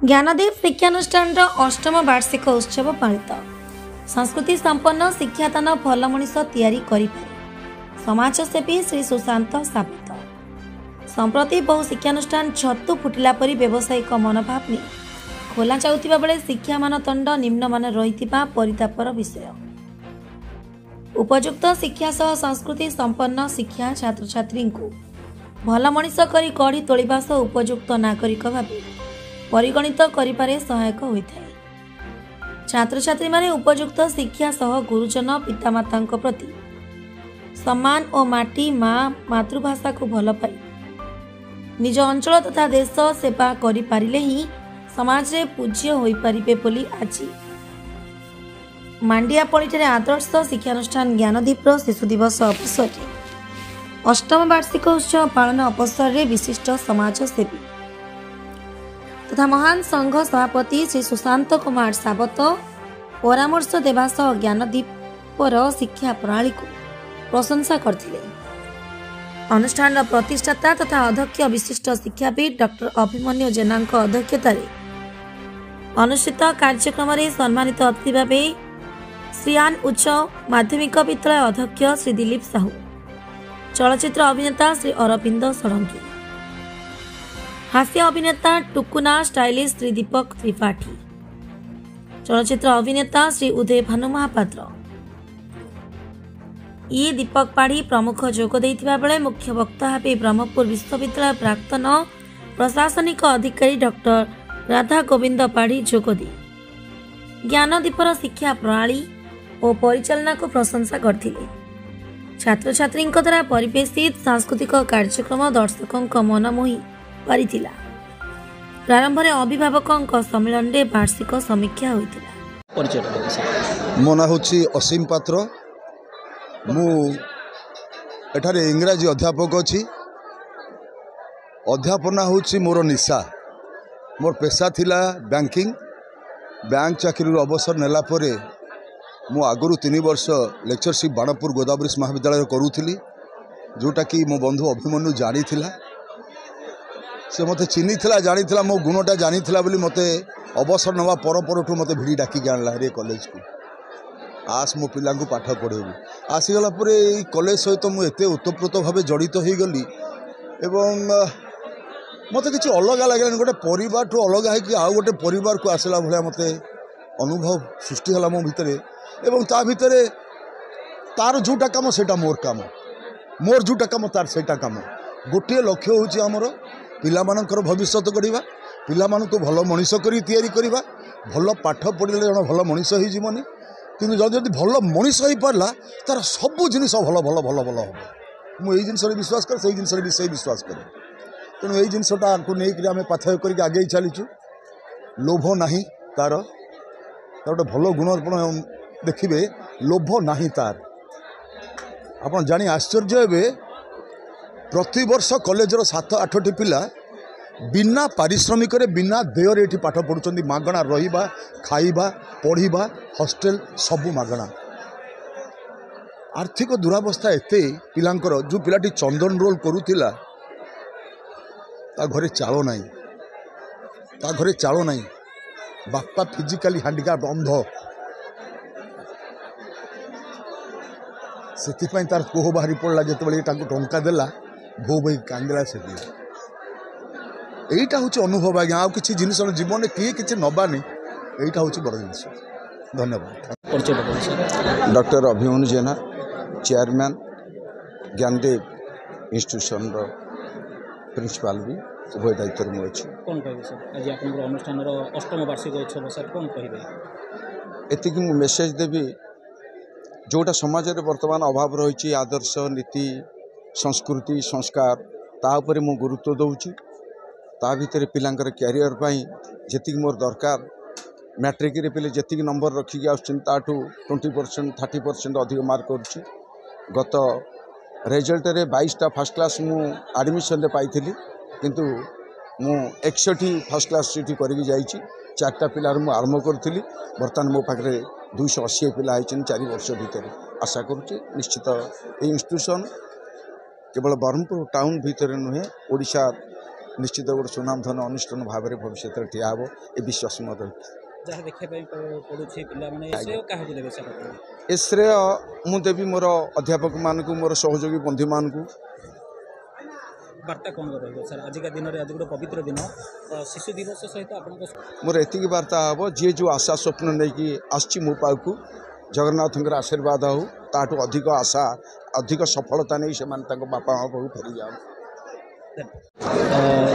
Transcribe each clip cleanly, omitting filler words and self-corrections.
ज्ञानदीप शिक्षानुष्ठान अष्टम वार्षिक उत्सव पालित संस्कृति संपन्न शिक्षादान भल मनीष तैयारी करिपारे समाजसेवी श्री सुशांत साबत संप्रति बहु शिक्षानुष्ठान छतु फुटिला परी व्यावसायिक मनोभाव नहीं खोला जाउथिबा बेले शिक्षा मानदंड निम्नमान रहिथिबा परितापर विषय। उपयुक्त शिक्षा सह संस्कृति संपन्न शिक्षा छात्र छात्री को भल मनीष करी गढ़ी तोलिबा सह उपयुक्त नागरिक भाव परिगणित करिपारे सहायक होइथाय। छात्र छात्री माने उपयुक्त शिक्षा सह गुरुजन पितामाता प्रति सम्मान और माटी माँ मातृभाषा को भल पाई निज अंचल तथा देश सेवा करि पारिले ही समाज रे पूज्य होई परिबे बोली आज मांडियापल्ली आदर्श शिक्षानुष्ठान ज्ञानदीप शिशु दिवस अवसर अष्टम वार्षिक उत्सव पालन अवसर में विशिष्ट समाजसेवी तथा महान संघ सभापति श्री सुशांत कुमार साबत परामर्श देवा सह ज्ञानदीपर शिक्षा प्रणाली को प्रशंसा करथिले। अनुष्ठान प्रतिष्ठाता तथा अध्यक्ष विशिष्ट शिक्षाविद डॉक्टर अभिमन्यु जेना अध्यक्षतार अनुष्ठित कार्यक्रम में सम्मानित अतिथि भाव श्रीयान उच्च माध्यमिक विद्यालय अध्यक्ष श्री दिलीप साहू, चलचित्र अभिनेता श्री अरविंद षडंगी, हास्य अभिनेता टुकुना स्टाइलिश श्री दीपक त्रिपाठी, चलचित्र अभिनेता श्री उदय भानु महापात्र ई दीपक पाढ़ी प्रमुख जोग देइथिबा बेले मुख्य वक्ता भाव ब्रह्मपुर विश्वविद्यालय प्राक्तन प्रशासनिक अधिकारी डॉक्टर राधा गोविंद पाढ़ी जोगदी ज्ञानदीपर शिक्षा प्रणाली और परिचालना को प्रशंसा करथिले। छात्र छात्री द्वारा परिवेशित सांस्कृतिक कार्यक्रम दर्शकों मन मोही पारिथिला। प्रारंभ में अभिभावकों सम्मेलन में वार्षिक समीक्षा होइथिला। मो ना होछि असीम पात्र, मु एठारे इंग्राजी अध्यापक अछि। अध्यापना होछि मोर निशा। मोर पेशा थिला बैंकिंग। बैंक चाकरी अवसर नेला परे मु आगुरु 3 वर्ष लेक्चरशिप बाणपुर गोदावरी महाविद्यालय करूथिली, जोटा कि मो बंधु अभिमन्यु जानी थिला। से मते चिन्ही थिला, जानी थिला, मो गुणटा जानी थिला बोली मते अवसर नवा परठू मते भिड़ी डाकी आनला रे कॉलेज को। आस मो पिला को पाठ पढ़ेबू। आसीगला परे कॉलेज सहित मु एते ओतप्रोत भाव जड़ित हो गली एवं मत किसी अलग लगे गोटे परिवार ठू अलग है आउ गोटे परिवार को आसला भाया मत अनुभव सृष्टि है मो भितर एवं ता भितर तार जोटा कम से मोर कम, मोर जोटा कम तार सेटा कम। गोटे लक्ष्य हूँ आमर पिलामानकर भविष्य गढ़ा, पिलामानक भल मनीष कर तैयारी करवा। भल पाठ पढ़ले जन भल मनीष हो जीवनी, किंतु जदि भल मनीष हो पारा तार सबू जिनिस भल भल भल भल हम। मुझे जिनस विश्वास करे, से जिनस विषय विश्वास करे। तेणु यही जिनसटा को लेकर आम पाथय करके आगे चलीचु। लोभ नहीं तार गोटे भल गुण देखिए, लोभ नहीं तार। आप जानी आश्चर्य हे, प्रति वर्ष कॉलेजर 7-8टी पिला बिना पारिश्रमिक बिना देय ये पाठ पढ़ुं। मागणा रहा, खाइबा, पढ़ा, हॉस्टेल सबू मागणा। आर्थिक दुरावस्था एते पिलांकर। जो पिलाटी चंदन रोल करूला ता घरे चाल नहीं, ता घरे चाल नहीं। बापा फिजिकाली हैंडिकैप्ड अंध, से तार कोह बाहरी पड़ा जिते टंका देला भो भाई कांदला से यहीटा हूँ अनुभव। आज्ञा आ कि जिन जीवन में किए कि नबानी यहीटा हूँ बड़ जिन। धन्यवाद। डॉक्टर अभिमन्यु जेना, चेयरमैन ज्ञानदीप इंस्टीट्यूशन प्रिंसिपाल भी उभय दायित्व में अच्छी। कौन कहे सर आज आप अनुष्ठान अष्टम वार्षिक उत्सव सर कौन कहे एति मु मेसेज देवी जोटा समाज रे वर्तमान अभाव रही आदर्श नीति संस्कृति संस्कार तापर मु गुरुत्व दौची। ता भितर पिलांकर क्यारियर जी मोर दरकार मैट्रिक रे पिले जी नंबर रखिकी आठू 20% 30% अधिक मार्क करुच्ची। गत रिजल्ट रे 22टा फर्स्ट क्लास मु एडमिशन रे पाई, किंतु मु 61 फर्स्ट क्लास सीट करके जाइए। 4टा पिलार मु आरंभ करी। बर्तमान मो पाखे 280 पिला 4 वर्ष भितर। आशा करुच्ची निश्चित ये इंस्टीट्यूशन केवल ब्रह्मपुर टाउन भितर नुहे ओडिशा निश्चित गोटे सुनामधन अनुष्ठान भाव में भविष्य में ठिया हे ये विश्वास मत जहाँ देखा पड़ुछि पिलामाने श्रेय काहाकु देबे सर आपण? ए श्रेय मु देवी मोर अध्यापक मानक मोर सहयोगी बंधु मानक वार्ता कौन रही सर आज दिन में आज गोटे पवित्र दिन शिशु दिवस सहित आप मोर एति वार्ता हम जी जो आशा स्वप्न नहीं कि आसची मो पाखु जगन्नाथ आशीर्वाद हो ताठू अधिक आशा अधिक सफलता नहीं से बापा माँ पाखु फेरी जाओ।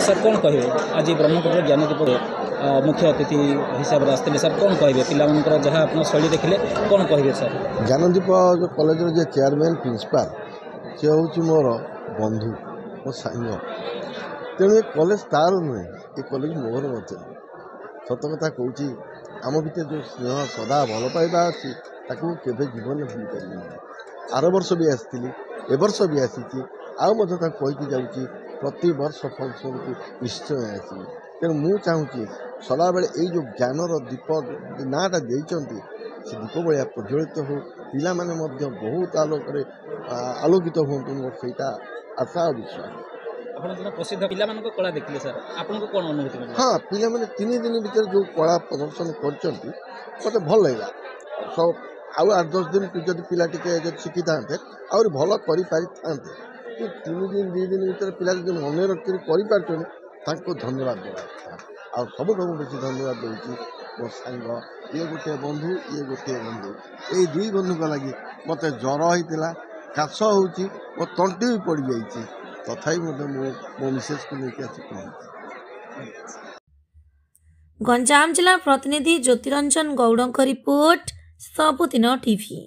सर कौन कहे आज ब्रह्मपुर ज्ञानदीप मुख्य अतिथि हिसाब से आसते सर कौन कहे पिला जहाँ आप शैली देखिले कौन कहे सर? ज्ञानदीप जो कॉलेज जो चेयरमैन प्रिंसिपाल सी हूँ मोर बंधु मो सांग तेणु ये कॉलेज तार नुहे ये कॉलेज मोर मत सत कथा कौच आम भर जो स्नेह सदा भल पाइबा अच्छी केवे जीवन भूल पारि आर वर्ष भी आसी ए वर्ष भी आसी कहीकि जाऊँगी प्रति वर्ष फंक्शन को निश्चय आसी तेणु मु चाहूँगी सदा बेले ये जो ज्ञानर दीप नाटा देते से दीप भाया प्रज्वलित हो पिला माने बहुत आलोकित हूँ मोर से आशा और विश्वास। प्रसिद्ध पिला कला देखिले सर आपको कौन अनुभूति? हाँ पिला माने 3 दिन भीतर जो कला प्रदर्शन कर मत भल लगा सब आउ 8-10 दिन जब पिला टिके शिखी था आहुरी भल कर 3 दिन 2 दिन भीतर पिला जो मन रखी कर धन्यवाद देवा आ सब बेस धन्यवाद दूसरी मो सांग ये गोटे बंधु ये गोटे बंधु ये 2 बंधु लगी मत ज्वर होता काश हो मो तंटी भी पड़ जाइए तथापि मो मिसेस को लेकर आसी पहुँची। गंजाम जिला प्रतिनिधि ज्योतिरंजन गौड़ रिपोर्ट सबुदिन टीवी।